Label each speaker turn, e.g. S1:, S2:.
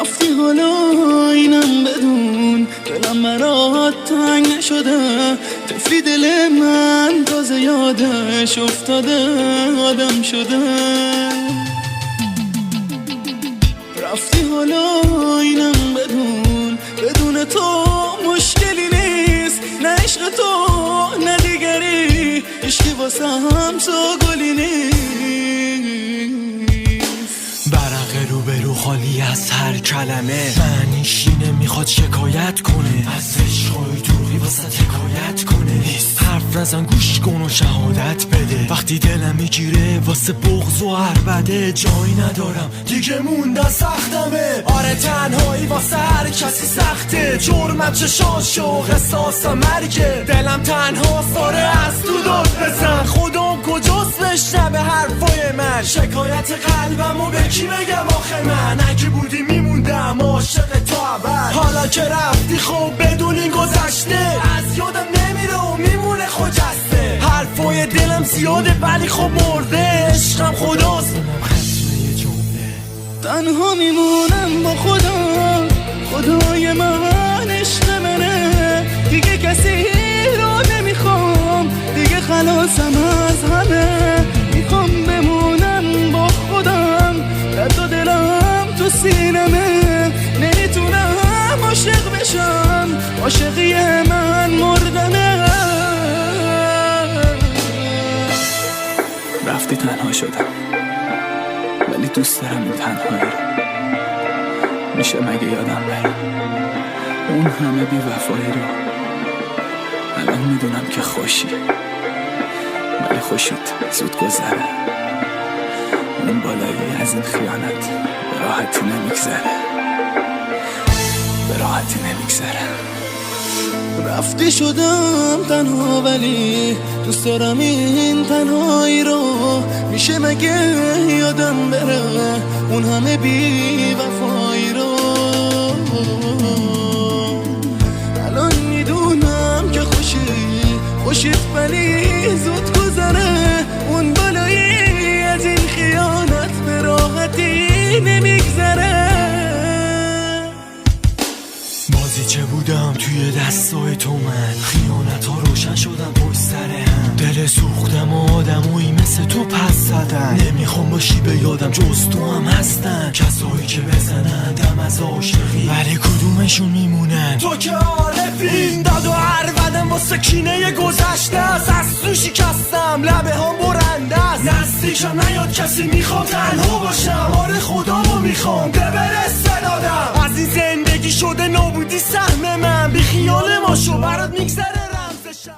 S1: رفتی حالا اینم بدون دلم برات تنگ نشده، تفلی دل من تازه یادش افتاده آدم شده. رفتی حالا اینم بدون تو مشکلی نیست، نه عشق تو نه دیگری، عشقی واسه هم سوگلی نیست.
S2: برق روبرو خالی از هر کلمه، معنیش اینه میخواد شکایت کنه، از عشقای دروغی واسه حکایت کنه. حرف نزن گوش کن و شهادت بده، وقتی دلم میگیره واسه بغض و عربده، جایی ندارم دیگه موندن سختمه. آره تنهایی واسه هر کسی سخته، جرمم چشاش و قصاصم مرگه. دلم تنها ساره از تو داد بزن، خودم کجاست بشنوه حرفای من. شکایت قلبمو به کی بگم آخه من، اگه بودی میموندم عاشق تو ابد. حالا که رفتی خب بدون این گذشته، از یادم نمیره و میمونه خجسته. حرفای دلم زیاده ولی خب مرده، عشقم خداست ختمه جمله.
S1: تنها میمونم با خدا، خدای من عشق منه، دیگه کسی رو نمیخوام، دیگه خلاصم از همه. میخوام بمونم با خودم، درد و دلم تو سینمه، نمیتونم عاشق بشم، عاشقی من مردنه. رفتی تنها شدم ولی دوست دارم این تنهایی رو، میشه مگه یادم بره اون همه بی وفایی رو. الان میدونم که خوشی ولی خوشیت زود گذره، اون بالایی از این خیانت به راحتی نمیگذره، به راحتی نمیگذره. رفتی شدم تنها ولی دوست دارم این تنهایی رو، میشه مگه یادم بره اون همه بی وفایی رو. الان میدونم که خوشیت ولی زود گذره، اون بالایی از این خیانت به راحتی نمیگذره.
S2: بازی چه بودم توی دستای تو من، خیانت ها روشن شدن پشت سر هم. دل سوختم و آدمایی مثل تو پس زدن، نمیخوام باشی به یادم جز تو هم هستن. کسایی که بزنن دم از عاشقی ولی کدومشون میمونن. تو که عارفی این داد و عربدم واسه کینه گذشته است، از تو شکستم لبه هم برنده است. نزدیکم نیاد کسی میخوام تنها باشم، آره خدامو میخوام ببره استعدادم. از این زندگی شده نابودی سهم من، بی خیال ما شو برات میگذره.